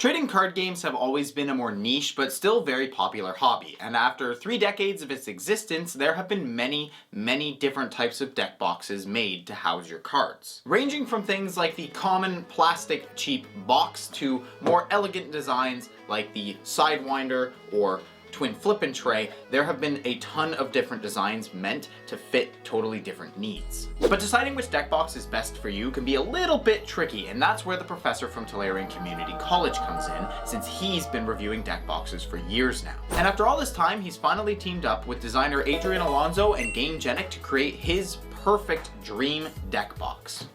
Trading card games have always been a more niche but still very popular hobby, and after 3 decades of its existence, there have been many different types of deck boxes made to house your cards. Ranging from things like the common plastic cheap box to more elegant designs like the Sidewinder or twin flippin' tray, there have been a ton of different designs meant to fit totally different needs. But deciding which deck box is best for you can be a little bit tricky, and that's where the professor from Tolarian Community College comes in, since he's been reviewing deck boxes for years now. And after all this time, he's finally teamed up with designer Adrian Alonso and GameGenic to create his perfect dream deck box.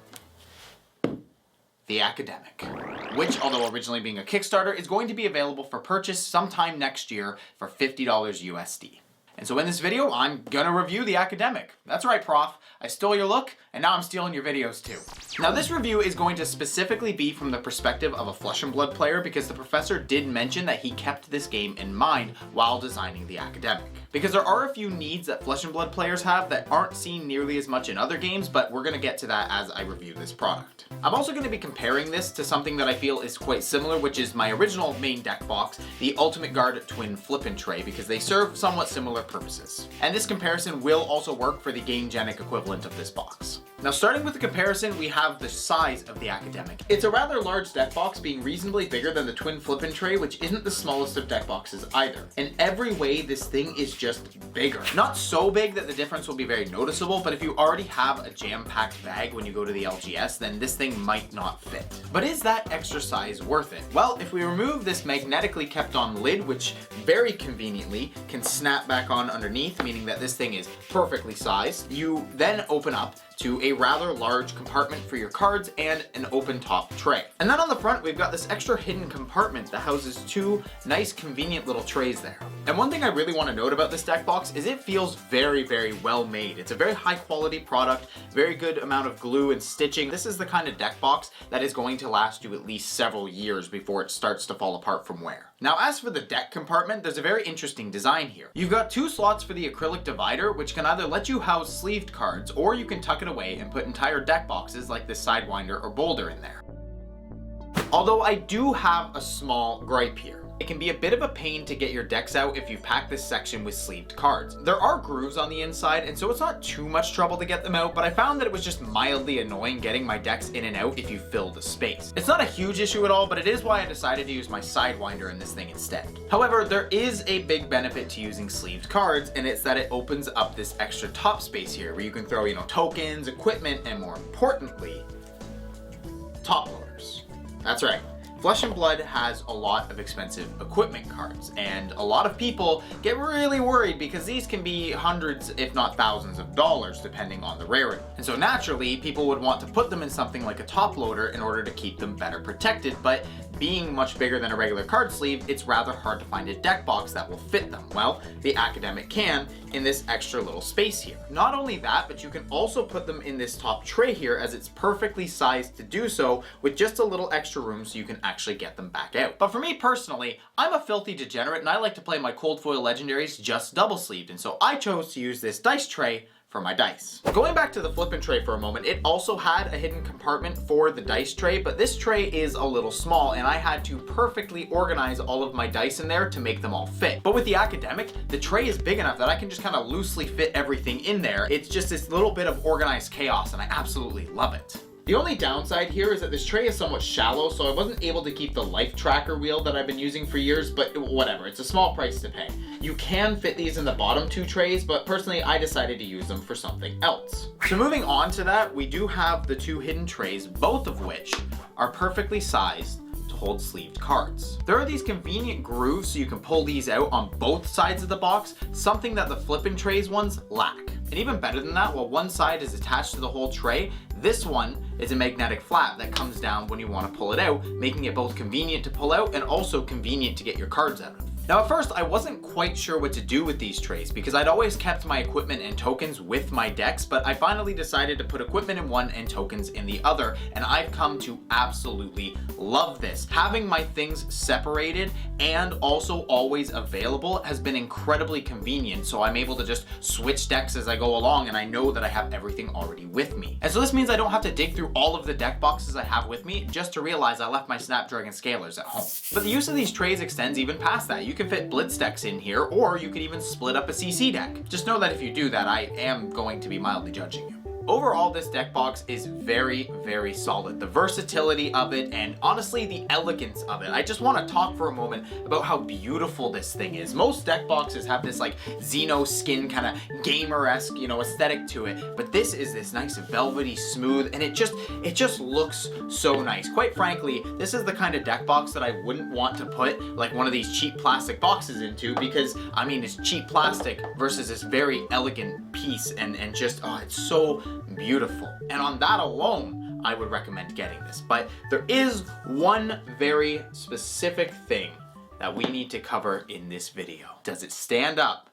The Academic, which, although originally being a Kickstarter, is going to be available for purchase sometime next year for $50 USD. And so in this video, I'm gonna review the Academic. That's right, Prof. I stole your look, and now I'm stealing your videos too. Now this review is going to specifically be from the perspective of a Flesh and Blood player, because the professor did mention that he kept this game in mind while designing the Academic. Because there are a few needs that Flesh and Blood players have that aren't seen nearly as much in other games, but we're gonna get to that as I review this product. I'm also gonna be comparing this to something that I feel is quite similar, which is my original main deck box, the Ultimate Guard Twin Flippin' Tray, because they serve somewhat similar purposes. And this comparison will also work for the GameGenic equivalent of this box. Now starting with the comparison, we have the size of the Academic. It's a rather large deck box, being reasonably bigger than the Twin Flippin' Tray, which isn't the smallest of deck boxes either. In every way, this thing is just bigger. Not so big that the difference will be very noticeable, but if you already have a jam-packed bag when you go to the LGS, then this thing might not fit. But is that extra size worth it? Well, if we remove this magnetically kept on lid, which very conveniently can snap back on underneath, meaning that this thing is perfectly sized, you then open up to a rather large compartment for your cards and an open top tray. And then on the front, we've got this extra hidden compartment that houses 2 nice convenient little trays there. And one thing I really want to note about this deck box is it feels very well made. It's a very high quality product, very good amount of glue and stitching. This is the kind of deck box that is going to last you at least several years before it starts to fall apart from wear. Now as for the deck compartment, there's a very interesting design here. You've got 2 slots for the acrylic divider, which can either let you house sleeved cards, or you can tuck it away and put entire deck boxes like this Sidewinder or Boulder in there. Although I do have a small gripe here. It can be a bit of a pain to get your decks out if you pack this section with sleeved cards. There are grooves on the inside, and so it's not too much trouble to get them out, but I found that it was just mildly annoying getting my decks in and out if you fill the space. It's not a huge issue at all, but it is why I decided to use my Sidewinder in this thing instead. However, there is a big benefit to using sleeved cards, and it's that it opens up this extra top space here where you can throw, tokens, equipment, and more importantly, top loaders. That's right. Flesh and Blood has a lot of expensive equipment cards, and a lot of people get really worried because these can be hundreds, if not thousands of dollars, depending on the rarity. And so naturally, people would want to put them in something like a top loader in order to keep them better protected, but being much bigger than a regular card sleeve, it's rather hard to find a deck box that will fit them. Well, the Academic can in this extra little space here. Not only that, but you can also put them in this top tray here, as it's perfectly sized to do so with just a little extra room so you can actually get them back out. But for me personally, I'm a filthy degenerate and I like to play my cold foil legendaries just double sleeved, and so I chose to use this dice tray for my dice. Going back to the flippin' tray for a moment, it also had a hidden compartment for the dice tray, but this tray is a little small and I had to perfectly organize all of my dice in there to make them all fit. But with the Academic, the tray is big enough that I can just kind of loosely fit everything in there. It's just this little bit of organized chaos and I absolutely love it. The only downside here is that this tray is somewhat shallow, so I wasn't able to keep the life tracker wheel that I've been using for years, but whatever, it's a small price to pay. You can fit these in the bottom 2 trays, but personally I decided to use them for something else. So moving on to that, we do have the 2 hidden trays, both of which are perfectly sized to hold sleeved cards. There are these convenient grooves so you can pull these out on both sides of the box, something that the flippin' trays ones lack. And even better than that, while one side is attached to the whole tray, this one is a magnetic flap that comes down when you want to pull it out, making it both convenient to pull out and also convenient to get your cards out of. Now at first I wasn't quite sure what to do with these trays because I'd always kept my equipment and tokens with my decks, but I finally decided to put equipment in one and tokens in the other, and I've come to absolutely love this. Having my things separated and also always available has been incredibly convenient, so I'm able to just switch decks as I go along, and I know that I have everything already with me. And so this means I don't have to dig through all of the deck boxes I have with me just to realize I left my Snapdragon scalars at home. But the use of these trays extends even past that. You can fit Blitz decks in here, or you could even split up a CC deck. Just know that if you do that, I am going to be mildly judging you. Overall, this deck box is very, very solid. The versatility of it and honestly the elegance of it. I just want to talk for a moment about how beautiful this thing is. Most deck boxes have this like Xeno skin kind of gamer-esque, aesthetic to it, but this is this nice velvety smooth, and it just looks so nice. Quite frankly, this is the kind of deck box that I wouldn't want to put like one of these cheap plastic boxes into, because I mean it's cheap plastic versus this very elegant piece, and just it's so beautiful. And on that alone, I would recommend getting this. But there is one very specific thing that we need to cover in this video. Does it stand up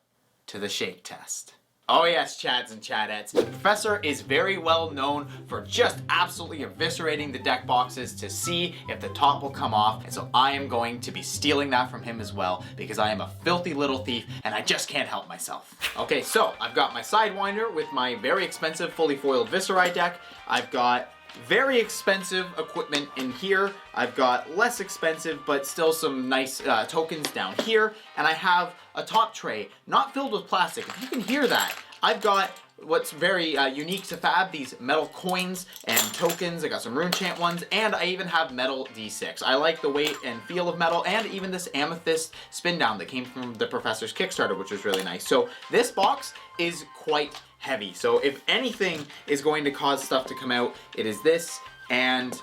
to the shake test? Oh yes, Chads and Chadettes. The professor is very well known for just absolutely eviscerating the deck boxes to see if the top will come off, and so I am going to be stealing that from him as well, because I am a filthy little thief and I just can't help myself. Okay, so I've got my Sidewinder with my very expensive fully foiled Visceri deck. I've got very expensive equipment in here. I've got less expensive but still some nice tokens down here, and I have a top tray not filled with plastic. If you can hear that, I've got what's very unique to Fab, these metal coins and tokens. I got some Runechant ones, and I even have metal D6. I like the weight and feel of metal, and even this amethyst spin down that came from the professor's Kickstarter, which was really nice. So this box is quite heavy. So if anything is going to cause stuff to come out, it is this. And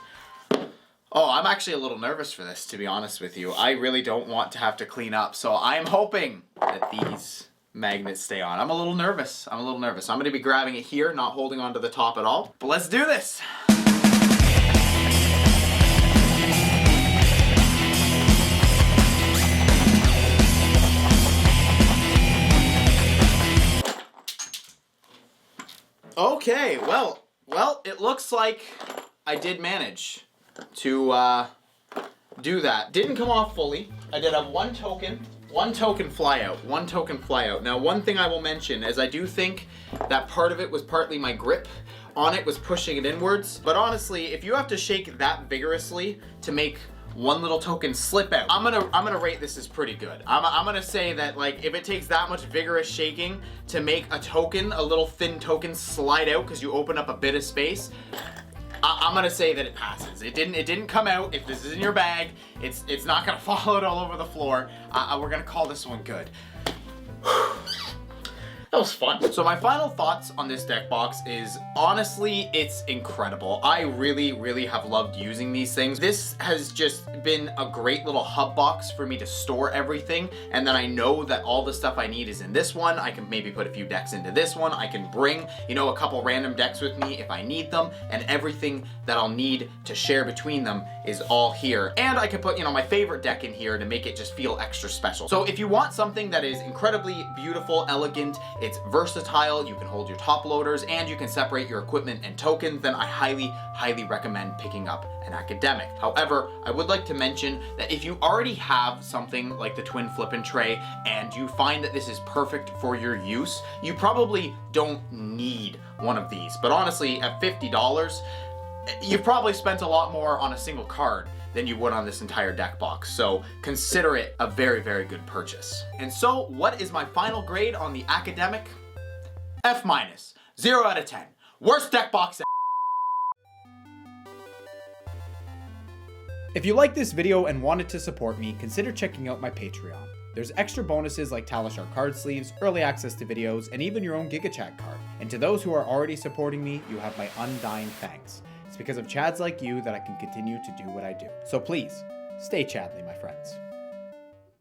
I'm actually a little nervous for this, to be honest with you. I really don't want to have to clean up, so I'm hoping that these magnets stay on. I'm a little nervous. I'm going to be grabbing it here, not holding onto the top at all. But let's do this. Okay, well, it looks like I did manage to do that. Didn't come off fully. I did have one token fly out. Now, one thing I will mention is I do think that part of it was partly my grip on it was pushing it inwards. But honestly, if you have to shake that vigorously to make one little token slip out, I'm gonna rate this as pretty good. I'm gonna say that, like, if it takes that much vigorous shaking to make a little thin token slide out because you open up a bit of space, I'm gonna say that it passes. It didn't come out. If this is in your bag, it's not gonna fall out all over the floor. We're gonna call this one good. That was fun. So my final thoughts on this deck box is, honestly, it's incredible. I really, really have loved using these things. This has just been a great little hub box for me to store everything, and then I know that all the stuff I need is in this one. I can maybe put a few decks into this one. I can bring, a couple random decks with me if I need them, and everything that I'll need to share between them is all here. And I can put, my favorite deck in here to make it just feel extra special. So if you want something that is incredibly beautiful, elegant, it's versatile, you can hold your top loaders, and you can separate your equipment and tokens, then I highly, highly recommend picking up an Academic. However, I would like to mention that if you already have something like the twin flippin' tray and you find that this is perfect for your use, you probably don't need one of these. But honestly, at $50, you've probably spent a lot more on a single card than you would on this entire deck box. So consider it a very, very good purchase. And so what is my final grade on the Academic? F-, 0 out of 10. Worst deck box ever. If you like this video and wanted to support me, consider checking out my Patreon. There's extra bonuses like Talishar card sleeves, early access to videos, and even your own GigaChat card. And to those who are already supporting me, you have my undying thanks. It's because of Chads like you that I can continue to do what I do. So please, stay Chadly, my friends.